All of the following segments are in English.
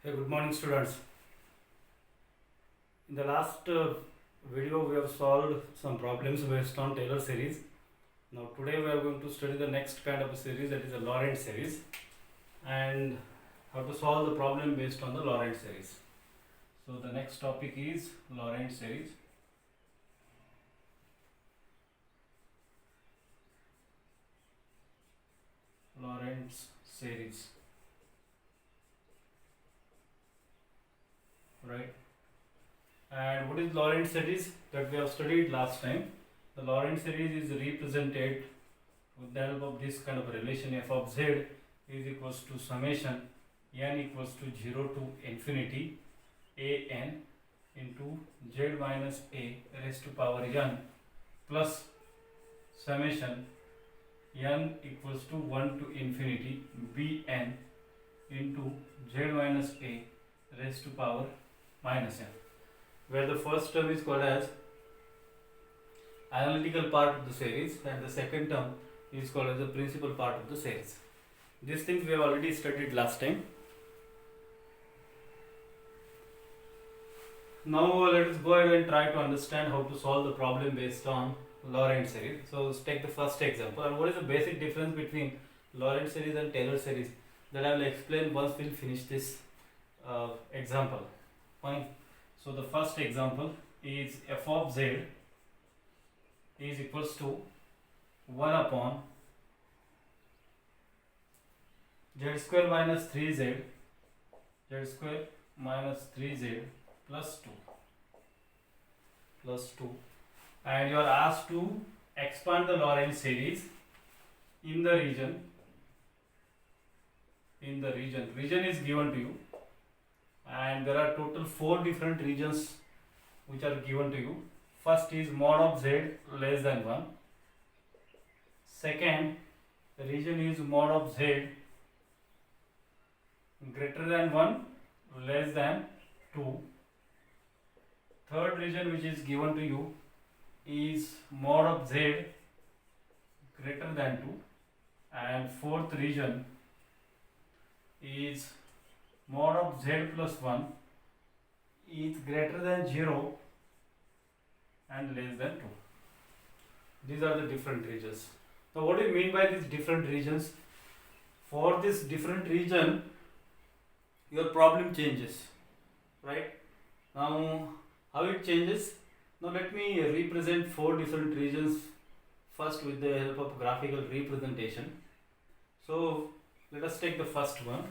Hey, good morning, students. In the last video, we have solved some problems based on Taylor series. Now, today we are going to study the next kind of a series, that is a Laurent series, and how to solve the problem based on the Laurent series. So, the next topic is Laurent series. Laurent series, right? And what is Laurent series that we have studied last time? The Laurent series is represented with the help of this kind of relation. F of z is equals to summation n equals to 0 to infinity a n into z minus a raised to power n plus summation n equals to 1 to infinity b n into z minus a raised to power minus n, where the first term is called as analytical part of the series and the second term is called as the principal part of the series. These things we have already studied last time. Now let us go ahead and try to understand how to solve the problem based on Laurent series. So let's take the first example. And what is the basic difference between Laurent series and Taylor series? That I will explain once we finish this example. Fine. So the first example is f of z is equals to 1 upon z square minus 3z square minus 3z plus 2 and you are asked to expand the Laurent series in the region region is given to you, and there are total 4 different regions which are given to you. First is mod of z less than 1. Second region is mod of z greater than 1 less than 2. Third region which is given to you is mod of z greater than 2, and fourth region is mod of z plus 1 is greater than 0 and less than 2. These are the different regions. Now what do you mean by these different regions? For this different region, your problem changes, right? Now how it changes? Now let me represent 4 different regions first with the help of graphical representation. So let us take the first one.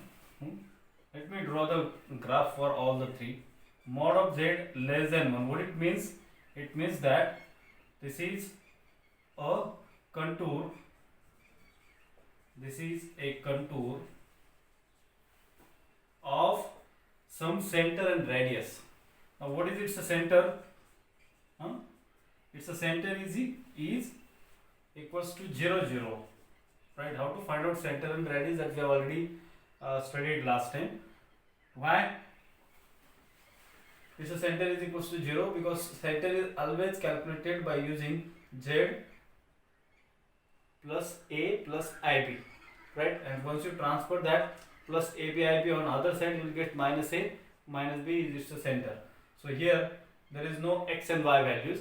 Let me draw the graph for all the 3. Mod of z less than 1. What it means? It means that this is a contour. This is a contour of some center and radius. Now what is its center? Its center is equals to 0, 0. Right? How to find out center and radius, that we have already studied last time. Why? Its center is equals to 0 because center is always calculated by using z plus a plus ib, right? And once you transfer that plus ab ib on other side, you will get minus a minus b is its center. So here there is no x and y values,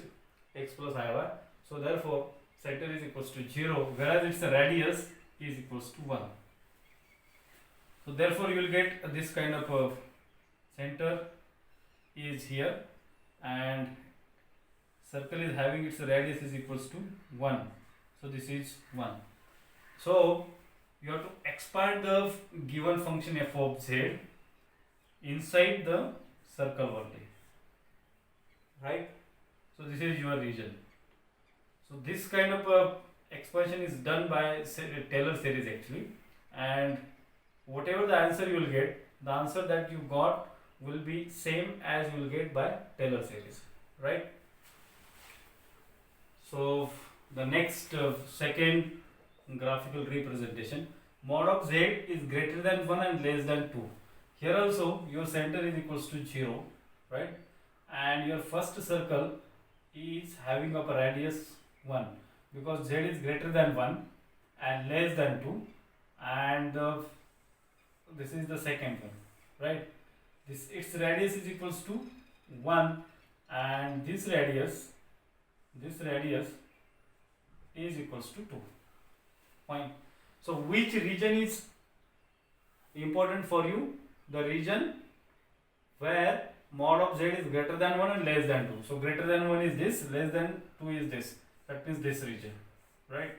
x plus iy. So therefore center is equals to 0, whereas its radius is equals to 1. So therefore you will get this kind of center is here, and circle is having its radius is equals to 1. So this is 1. So you have to expand the given function f of z inside the circle only, right? So this is your region. So this kind of expansion is done by Taylor series actually, and whatever the answer you will get, the answer that you got will be same as you will get by Taylor series, right? So the next second graphical representation, mod of z is greater than 1 and less than 2. Here also your center is equals to 0, right? And your first circle is having a radius 1 because z is greater than 1 and less than 2, and this is the second one, right? this its radius is equals to 1, and this radius is equals to 2. Fine. So which region is important for you? The region where mod of z is greater than 1 and less than 2. So greater than 1 is this, less than 2 is this. That means this region, right?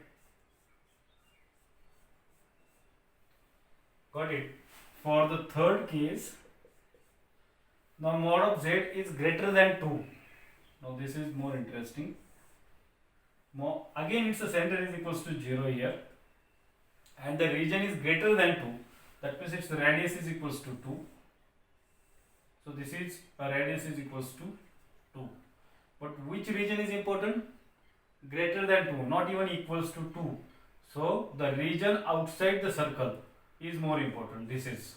Got it? For the third case, now mod of z is greater than 2. Now this is more interesting. Again, its center is equals to 0 here, and the region is greater than 2. That means its radius is equals to 2. So this is a radius is equals to 2. But which region is important? Greater than 2, not even equals to 2. So the region outside the circle is more important. This is,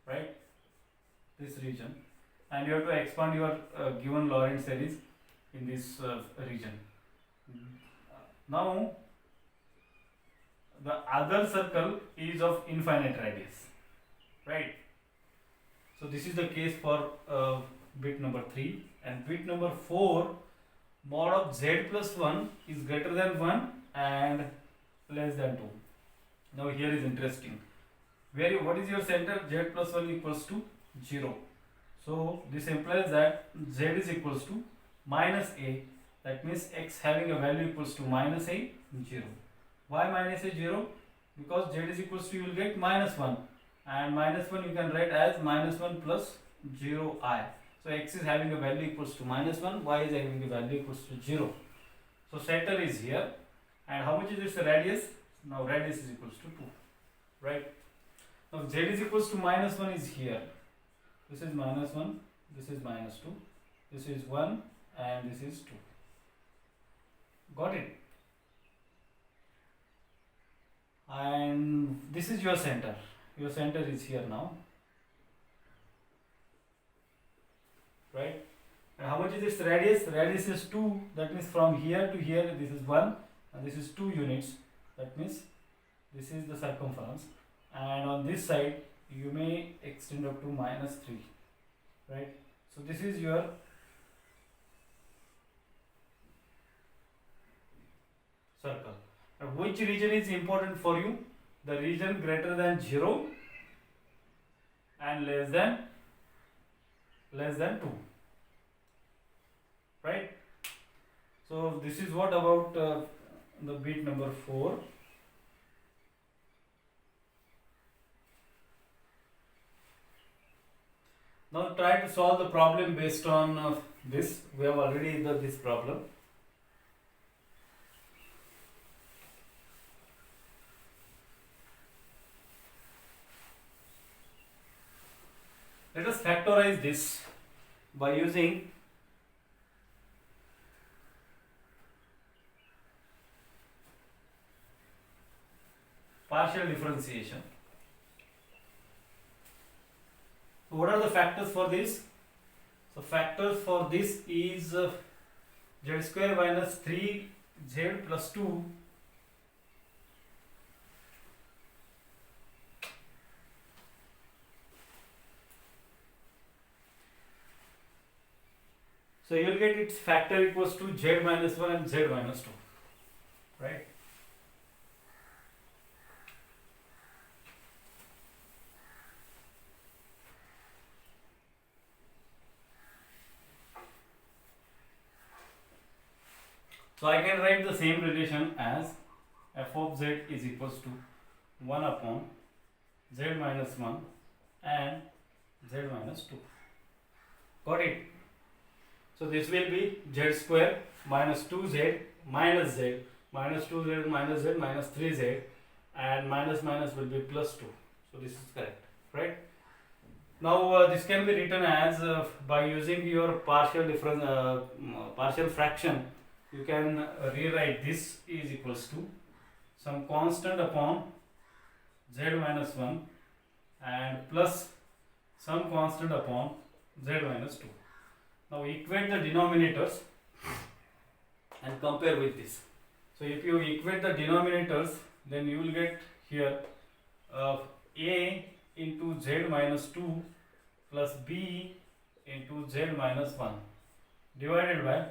right? This region. And you have to expand your given Lorentz series in this region. Now, the other circle is of infinite radius, right? So this is the case for bit number 3, and bit number 4, mod of z plus 1 is greater than 1 and less than 2. Now here is interesting. What is your center? Z plus 1 equals to 0. So this implies that z is equals to minus a. That means x having a value equals to minus a, 0. Why minus a, 0? Because z is equals to, you will get minus 1. And minus 1 you can write as minus 1 plus 0i. So x is having a value equals to minus 1, y is having a value equals to 0. So center is here. And how much is its radius? Now radius is equals to 2. Right? Now z is equals to minus 1 is here. This is minus 1, this is minus 2, this is 1, and this is 2. Got it? And this is your center. Your center is here now. Right? And how much is its radius? Radius is 2. That means from here to here, this is 1, and this is 2 units. That means this is the circumference. And on this side, you may extend up to minus 3. Right? So this is your circle. And which region is important for you? The region greater than 0 and less than 2. Right? So this is what about the bit number 4. Now try to solve the problem based on this. We have already done this problem. Let us factorize this by using partial differentiation. So what are the factors for this? So factors for this is z square minus 3z plus 2 . So you will get its factor equals to z minus 1 and z minus 2, right? So I can write the same relation as f of z is equals to 1 upon z minus 1 and z minus 2. Got it? So this will be z square minus 2z minus z minus 2z minus z minus 3z, and minus minus will be plus 2. So this is correct, right? Now this can be written as by using your partial fraction. You can rewrite this is equals to some constant upon z minus 1 and plus some constant upon z minus 2. Now equate the denominators and compare with this. So if you equate the denominators, then you will get here a into z minus 2 plus b into z minus 1 divided by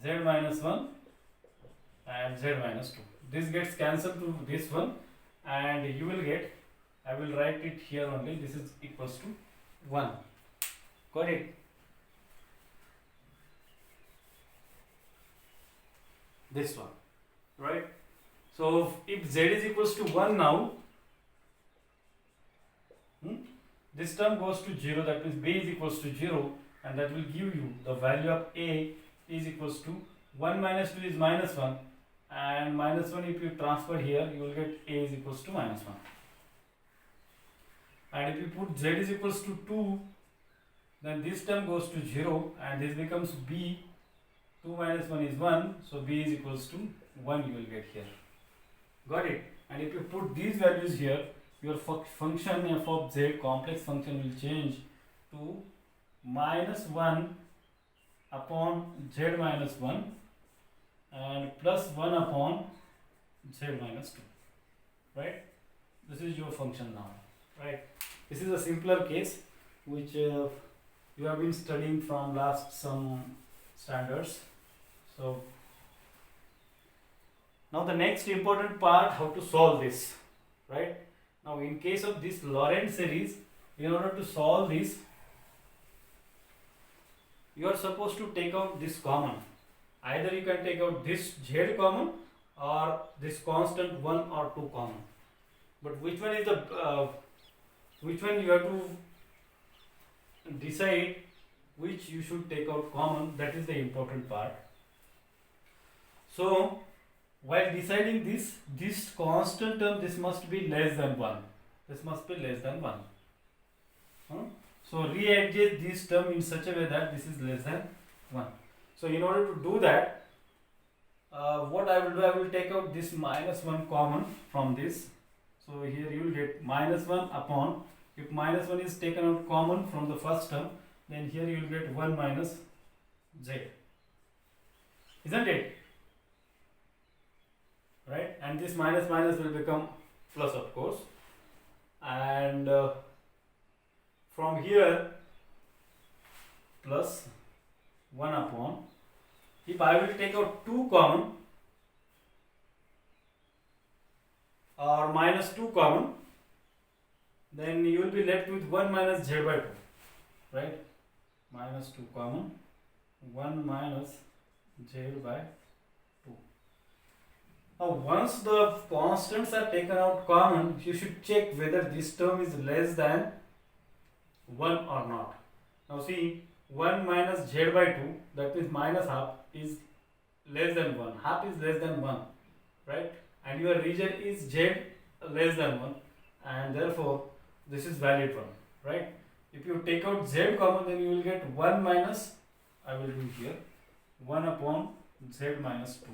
z minus 1 and z minus 2. This gets cancelled to this one, and you will get, I will write it here only, this is equals to 1. Got it? This one, right? So if z is equals to 1 now, this term goes to 0, that means b is equals to 0, and that will give you the value of a is equals to 1 minus 2 is minus 1, and minus 1 if you transfer here, you will get a is equals to minus 1. And if you put z is equals to 2, then this term goes to 0 and this becomes b. 2 minus 1 is 1, so b is equals to 1 you will get here. Got it? And if you put these values here, your function f of z, complex function, will change to minus 1 upon z minus 1 and plus 1 upon z minus 2. Right? This is your function now. Right? This is a simpler case which you have been studying from last some standards. So now the next important part, how to solve this. Right? Now in case of this Laurent series, in order to solve this, you are supposed to take out this common. Either you can take out this z common or this constant 1 or 2 common. But which one is the which one you have to decide which you should take out common, that is the important part. So while deciding this constant term, this must be less than 1. This must be less than 1. So readjust this term in such a way that this is less than 1. So in order to do that, what I will do, I will take out this minus 1 common from this. So here you will get minus 1 upon, if minus 1 is taken out common from the first term, then here you will get 1 minus z. Isn't it? Right? And this minus minus will become plus, of course. And from here, plus 1 upon, if I will take out 2 common or minus 2 common, then you will be left with 1 minus z by 2. Right? Minus 2 common, 1 minus z by 2. Now once the constants are taken out common, you should check whether this term is less than 1 or not. Now see, 1 minus z by 2, that means minus half, is less than 1. Half is less than 1, right? And your region is z less than 1, and therefore this is valid one, right? If you take out z common, then you will get 1 minus, I will do here, 1 upon z minus 2.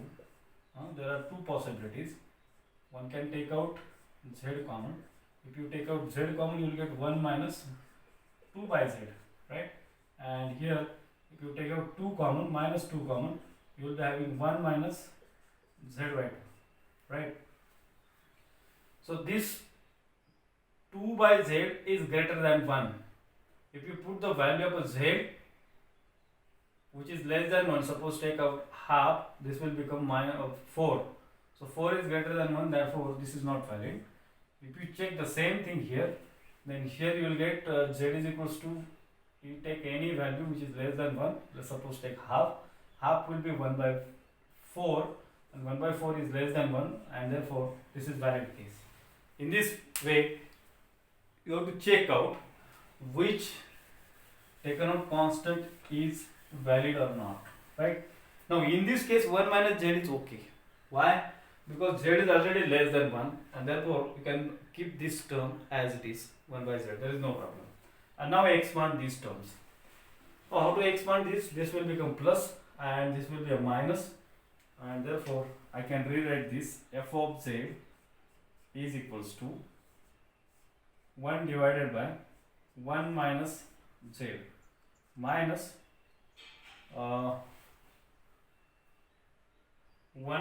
There are two possibilities. One can take out z common. If you take out z common, you will get 1 minus 2 by z, right? And here, if you take out 2 common, minus 2 common, you will be having 1 minus z by 2, right? So this 2 by z is greater than 1. If you put the value of a z which is less than 1, suppose take out half, this will become minus 4. So 4 is greater than 1, therefore this is not valid. If you check the same thing here, then here you will get z is equals to, you take any value which is less than 1, let's suppose take half, half will be 1 by 4, and 1 by 4 is less than 1, and therefore this is valid case. In this way, you have to check out which taken out constant is valid or not, right? Now in this case 1 minus z is okay. Why? Because z is already less than 1, and therefore you can keep this term as it is, 1 by z, there is no problem. And now I expand these terms. So how to expand this? This will become plus and this will be a minus, and therefore I can rewrite this f of z is equals to 1 divided by 1 minus z minus 1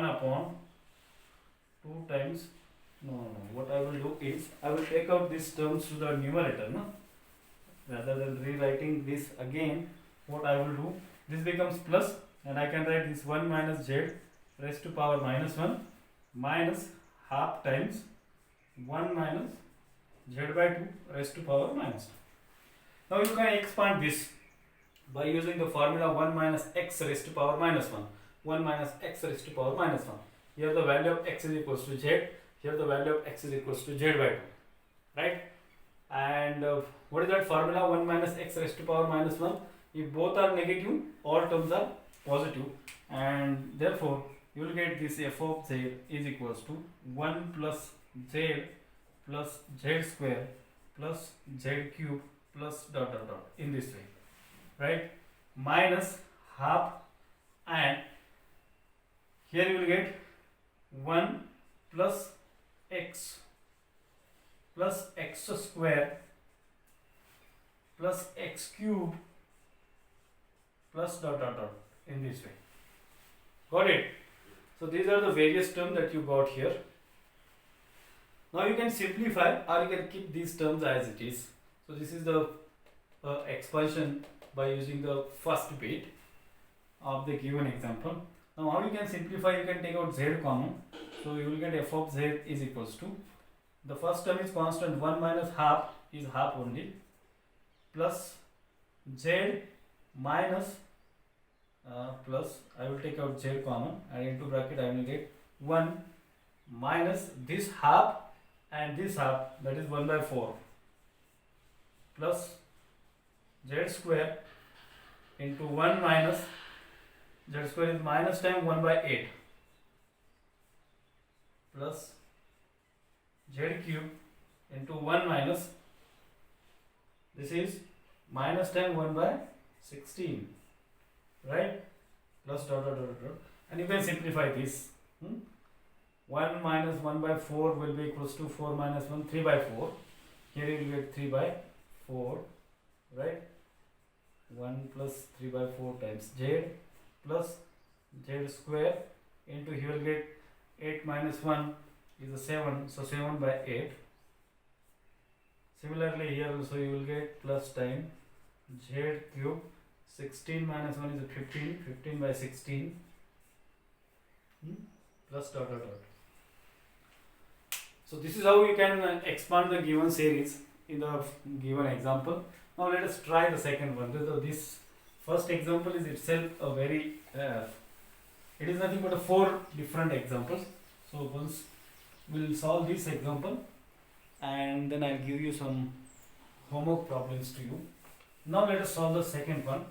upon 2 times, no, what I will do is, I will take out these terms to the numerator, no? rather than rewriting this again, what I will do, this becomes plus, and I can write this 1 minus z raised to power minus 1 minus half times 1 minus z by 2 raised to power minus 2. Now you can expand this by using the formula 1 minus x raised to power minus 1. 1 minus x raised to power minus 1. Here the value of x is equals to z. Here the value of x is equals to z by 2. Right? And what is that formula? 1 minus x raised to power minus 1. If both are negative, all terms are positive. And therefore, you will get this f of z is equals to 1 plus z plus z square plus z cube plus dot dot dot in this way. Right? Minus half, and here you will get 1 plus x square plus x cube plus dot dot dot in this way. Got it? So these are the various terms that you got here. Now you can simplify, or you can keep these terms as it is. So this is the expansion by using the first bit of the given example. Now how you can simplify? You can take out z common. So you will get f of z is equals to, the first term is constant, 1 minus half is half only, plus z minus plus, I will take out z common, and into bracket I will get 1 minus this half and this half, that is 1 by 4, plus z square into 1 minus, z square is minus times 1 by 8, plus z cube into 1 minus, this is minus times 1 by 16, right, plus dot dot dot dot, and you can simplify this. 1 minus 1 by 4 will be equals to 4 minus 1, 3 by 4. Here you will get 3 by 4, right? 1 plus 3 by 4 times z plus z square into, here you will get 8 minus 1 is a 7, so 7 by 8. Similarly here also you will get plus time z cube, 16 minus 1 is a 15, 15 by 16 plus dot dot dot. So this is how we can expand the given series in the given example. Now let us try the second one. So this first example is itself a very, it is nothing but 4 different examples. So once we will solve this example, and then I will give you some homework problems to you. Now let us solve the second one.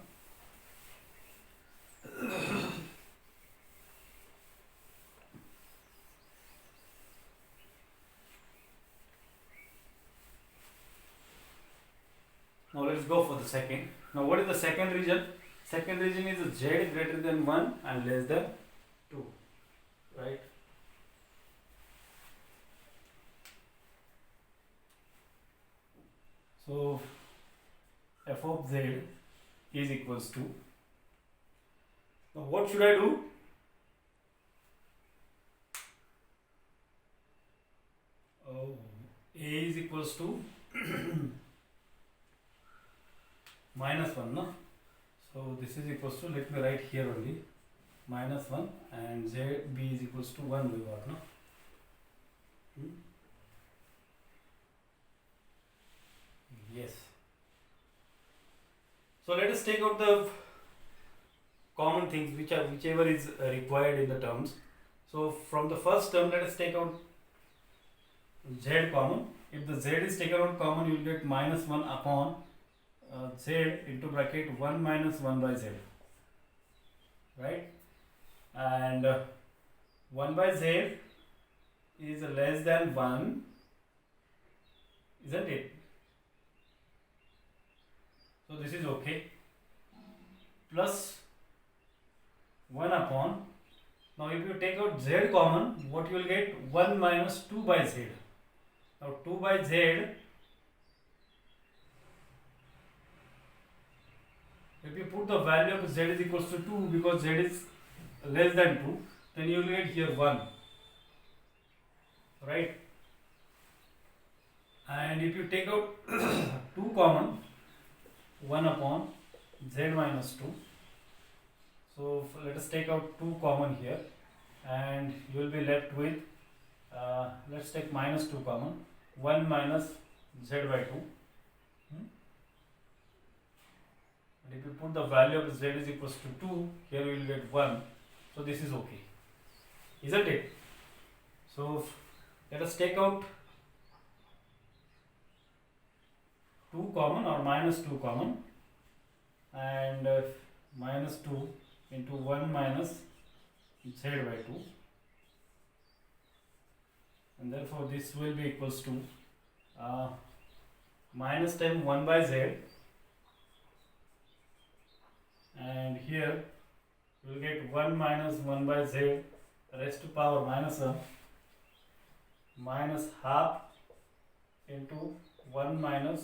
Now let us go for the second. Now what is the second region? Second region is z greater than 1 and less than 2, right? So f of z is equals to, now what should I do? A is equals to minus 1, no? So this is equals to, let me write here only, minus 1, and z b is equals to 1 we got, no? Yes. So let us take out the common things whichever is required in the terms. So from the first term, let us take out z common. If the z is taken out common, you will get minus 1 upon z into bracket 1 minus 1 by z, right? And 1 by z is less than 1, isn't it? So this is okay. Plus 1 upon, now if you take out z common, what you will get? 1 minus 2 by z. Now 2 by z, if you put the value of z is equals to 2, because z is less than 2, then you will get here 1, right? And if you take out 2 common, 1 upon z minus 2. So let us take out 2 common here, and you will be left with, let's take minus 2 common, 1 minus z by 2. And if you put the value of z is equals to 2, here we will get 1. So this is okay, isn't it? So let us take out 2 common or minus 2 common, and minus 2 into 1 minus z by 2, and therefore this will be equals to minus times 1 by z, and here we will get 1 minus 1 by z raised to power minus 1 minus half into 1 minus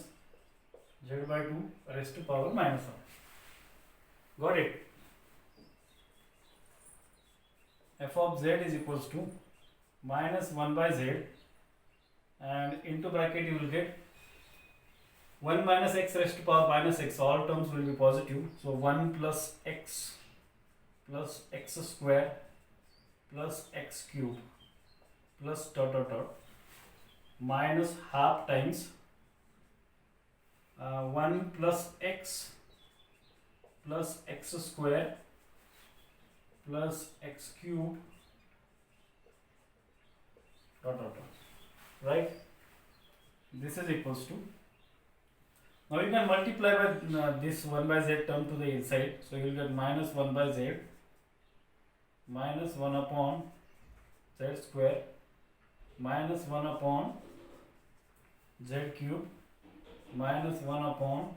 z by 2 raised to power minus 1. Got it? F of z is equals to minus 1 by z, and into bracket you will get 1 minus x raised to power minus x, all terms will be positive, so 1 plus x square plus x cube plus dot dot dot minus half times 1 plus x square plus x cube dot dot dot, right? This is equals to, now you can multiply by this 1 by z term to the inside, so you will get minus 1 by z minus 1 upon z square minus 1 upon z cube minus 1 upon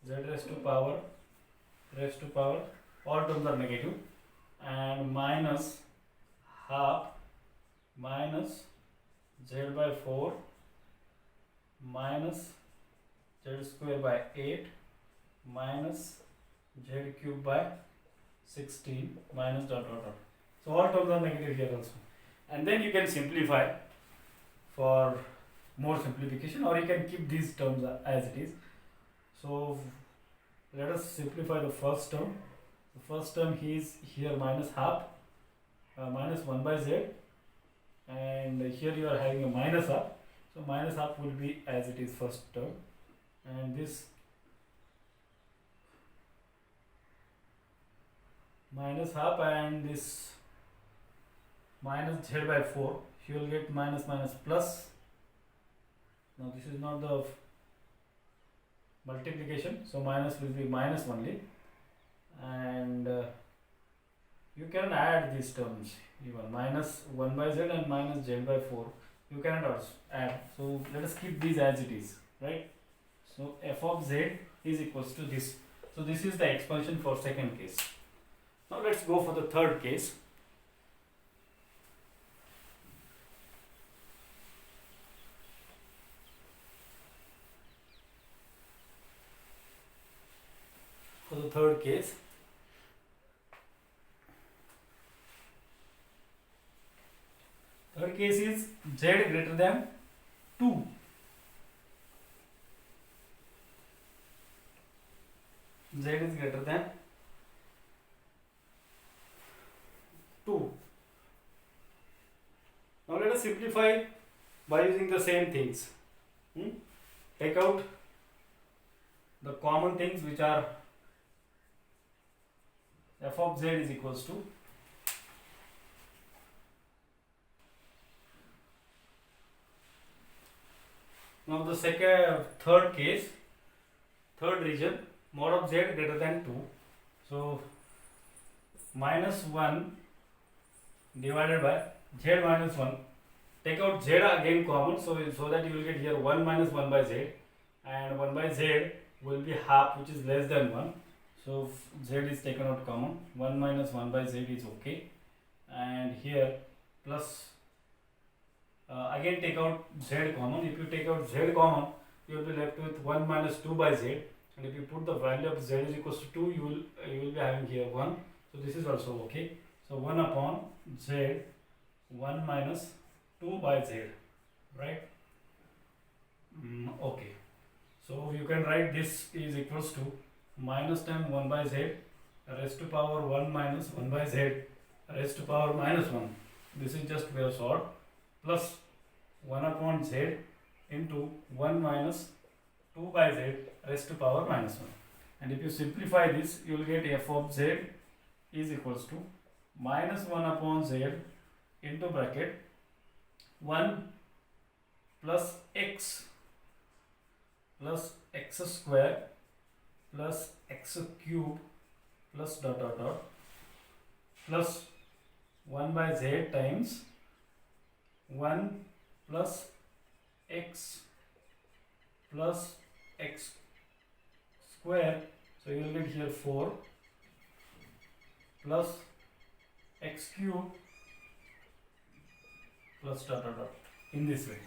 z raised to power, all terms are negative, and minus half minus z by 4 minus z square by 8 minus z cube by 16 minus dot dot dot. So all terms are negative here also, and then you can simplify for more simplification, or you can keep these terms as it is. So let us simplify the first term. The first term is here minus half minus 1 by z, and here you are having a minus half, so minus half will be as it is first term, and this minus half and this minus z by 4, you will get minus minus plus. Now this is not the multiplication, so minus will be minus only, and you can add these terms, even minus 1 by z and minus z by 4 you cannot also add, so let us keep these as it is, right? So f of z is equals to this. So this is the expansion for second case. Now let's go for the third case. For the third case, is z greater than 2. Z is greater than 2. Now let us simplify by using the same things. Take out the common things, which are f of z is equals to now the third case, third region, mod of z greater than 2. So minus 1 divided by z minus 1. Take out z again common, so that you will get here 1 minus 1 by z, and 1 by z will be half, which is less than 1. So z is taken out common, 1 minus 1 by z is okay, and here plus again take out z common. If you take out z common, you will be left with 1 minus 2 by z, and if you put the value of z is equals to 2, you will be having here 1. So this is also okay. So 1 upon z, 1 minus 2 by z, right? Okay. So you can write this is equals to minus times 1 by z raised to power 1 minus 1 by z raised to power minus 1. This is just way of solve, plus 1 upon z into 1 minus 2 by z raised to power minus 1. And if you simplify this, you will get f of z is equals to minus 1 upon z into bracket 1 plus x square plus x cube plus dot dot dot plus 1 by z times 1 plus x square, so you will get here 4 plus x cube plus dot dot dot in this way.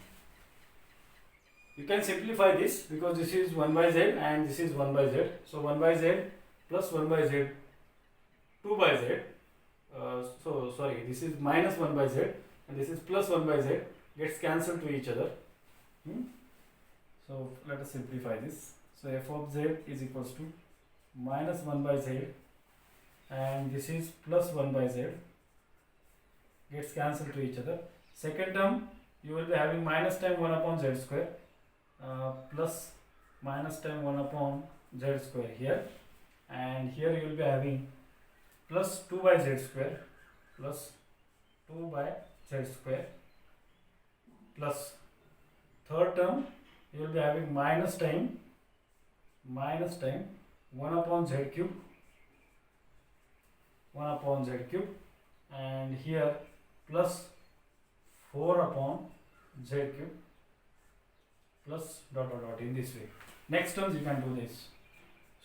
You can simplify this because this is 1 by z and this is 1 by z. So 1 by z plus 1 by z 2 by z. This is minus 1 by z and this is plus 1 by z, gets cancelled to each other. So let us simplify this. So f of z is equals to minus 1 by z and this is plus 1 by z, gets cancelled to each other. Second term you will be having minus times 1 upon z square plus minus times 1 upon z square here, and here you will be having plus 2 by z square plus 2 by z square, plus third term you will be having minus time 1 upon z cube and here plus 4 upon z cube plus dot dot dot in this way. Next terms you can do this.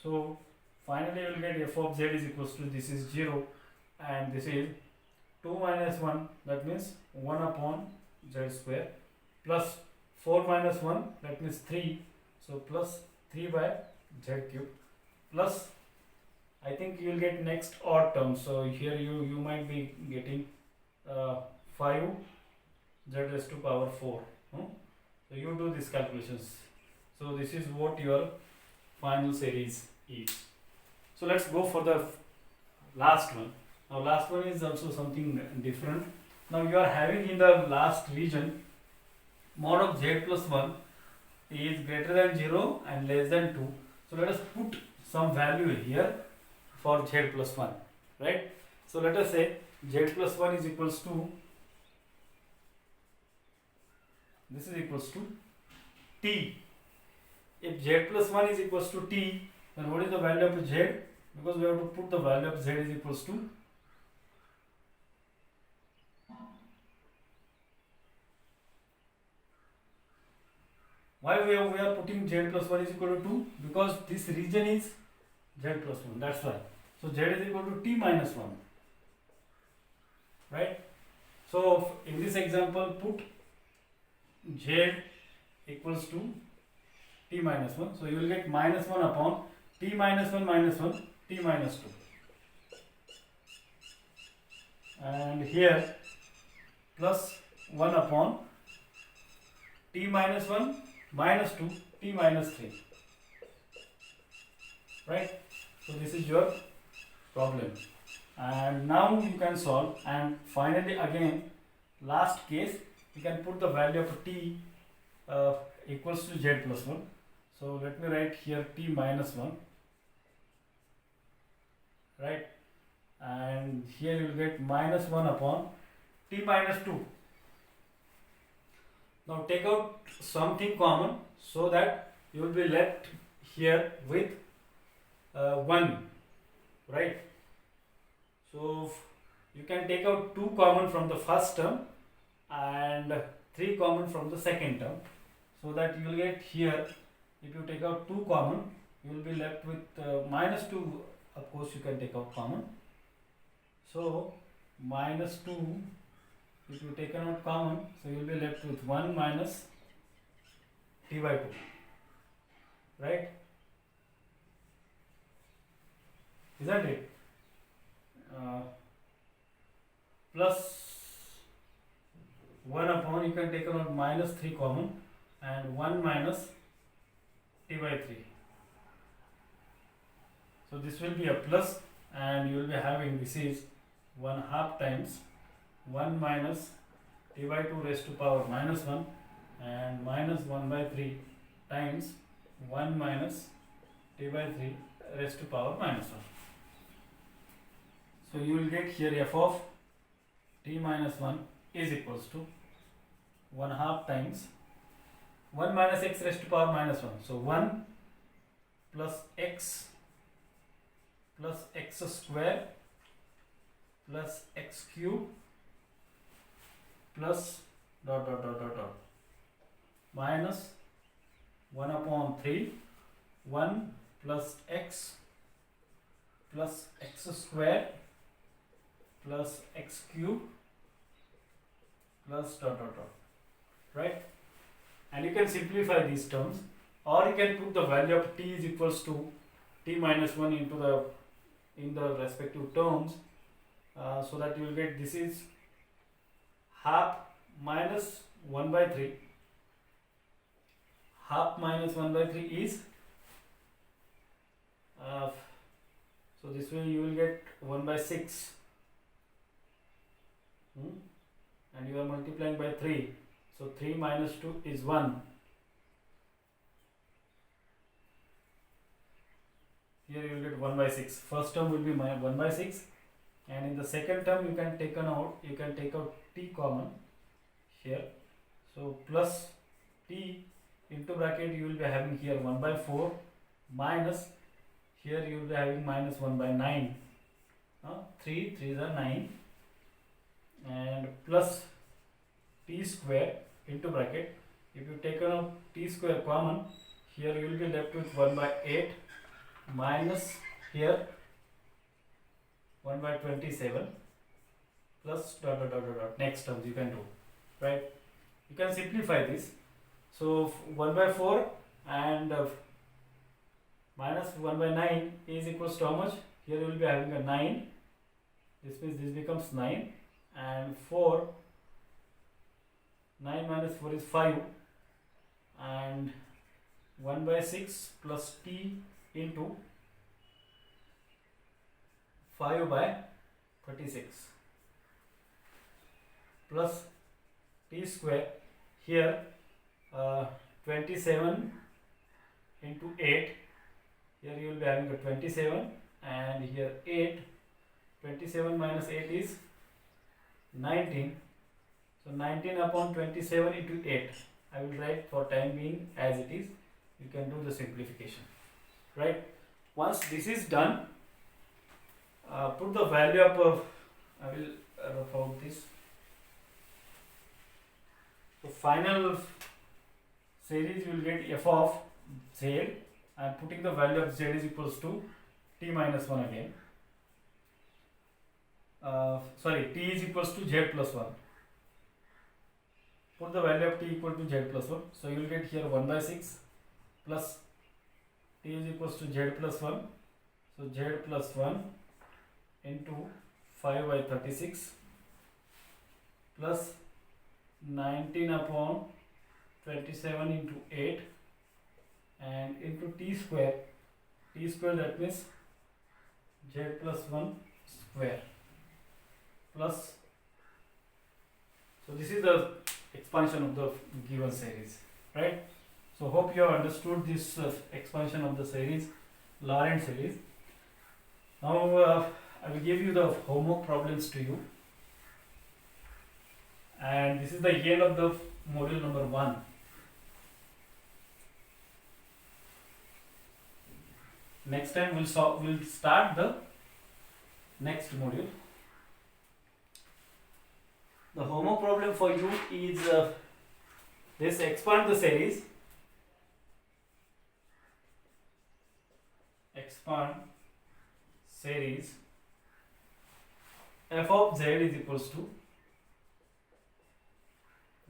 So finally you will get f of z is equals to, this is 0 and this is 2 minus 1, that means 1 upon z square, plus 4 minus 1, that means 3, so plus 3 by z cube, plus I think you will get next odd term. So here you might be getting 5 z raised to power 4. So you do these calculations. So this is what your final series is. So let's go for the last one. Now last one is also something different. Now you are having in the last region mod of z plus 1 is greater than 0 and less than 2. So let us put some value here for z plus 1, right? So let us say z plus 1 is equals to, this is equals to t. If z plus 1 is equals to t, then what is the value of z? Because we have to put the value of z is equals to, why we are putting z plus 1 is equal to 2? Because this region is z plus 1, that's why. So z is equal to t minus 1, right? So in this example, put z equals to t minus 1. So you will get minus 1 upon t minus 1 minus 1 t minus 2. And here plus 1 upon t minus 1 minus 2 t minus 3. Right? So this is your problem. And now you can solve, and finally again last case you can put the value of t equals to z plus 1. So let me write here t minus 1, right? And here you will get minus 1 upon t minus 2. Now take out something common so that you will be left here with 1, right? So you can take out 2 common from the first term and 3 common from the second term, so that you will get here, if you take out 2 common, you will be left with minus 2. Of course you can take out common, so minus 2, if you take out common, so you will be left with 1 minus t by 2, right? Isn't it? Plus 1 upon, you can take out minus 3 common, and 1 minus t by 3. So this will be a plus, and you will be having, this is 1/2 times 1 minus t by 2 raised to power minus 1, and minus 1 by 3 times 1 minus t by 3 raised to power minus 1. So you will get here f of t minus 1 is equals to 1/2 times 1 minus x raised to power minus 1. So 1 plus x square plus x cube plus dot minus 1 upon 3 1 plus x square plus x cube plus dot, right? And you can simplify these terms, or you can put the value of t is equals to t minus 1 into in the respective terms, so that you will get, this is half minus 1 by 3. Half minus 1 by 3 is so this way you will get 1 by 6, and you are multiplying by 3, so 3 minus 2 is 1. Here you will get 1 by 6. First term will be 1 by 6, and in the second term you can take out t common here, so plus t into bracket you will be having here 1 by 4 minus, here you will be having minus 1 by 9, 3 3s are 9, and plus t square into bracket. If you take out t square common, here you will be left with 1 by 8 minus here 1 by 27 plus dot. Next terms you can do, right? You can simplify this. So 1 by 4 and minus 1 by 9 is equals to how much? Here you will be having a 9. This means this becomes 9, and 9 minus 4 is 5, and 1 by 6 plus t into 5 by 36 plus t square, here 27 into 8, here you will be having a 27, and here 8, 27 minus 8 is 19, so 19 upon 27 into 8. I will write for time being as it is. You can do the simplification, right? Once this is done, put the value of I will rough out this. So final series you will get f of z. I am putting the value of z is equals to t minus 1 again. T is equals to z plus 1. Put the value of t equal to z plus 1. So you will get here 1 by 6 plus t is equals to z plus 1. So z plus 1 into 5 by 36 plus 19 upon 27 into 8 and into t square. T square, that means z plus 1 square plus. So this is the expansion of the given series, right? So hope you have understood this expansion of the series, Laurent series. Now I will give you the homework problems to you, and this is the end of the module number 1. Next time we'll start the next module. The homework problem for you is this: expand the series. Expand series f of z is equals to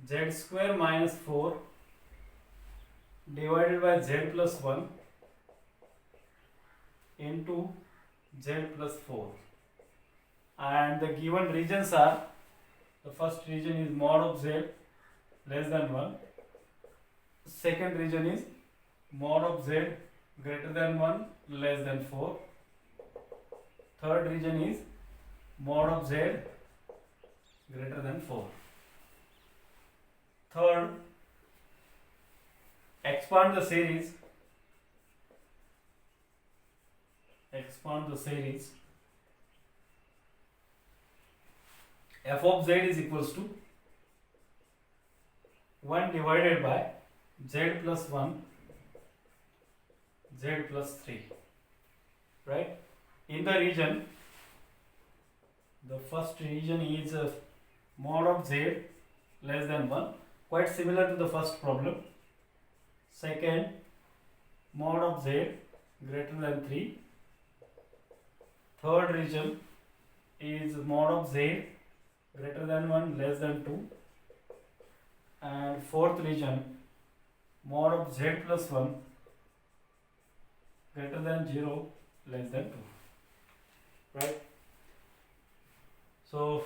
z square minus 4 divided by z plus 1 into z plus 4, and the given regions are, the first region is mod of z less than 1, second region is mod of z greater than 1 less than 4. Third region is mod of z greater than 4. Third, expand the series. F of z is equals to 1 divided by z plus 1 z plus 3, right? In the region, the first region is mod of z less than 1, quite similar to the first problem. Second, mod of z greater than 3. Third region is mod of z greater than 1 less than 2. And fourth region, mod of z plus 1 greater than 0 less than 2, right? So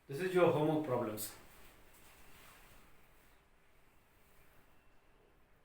this is your homework problems.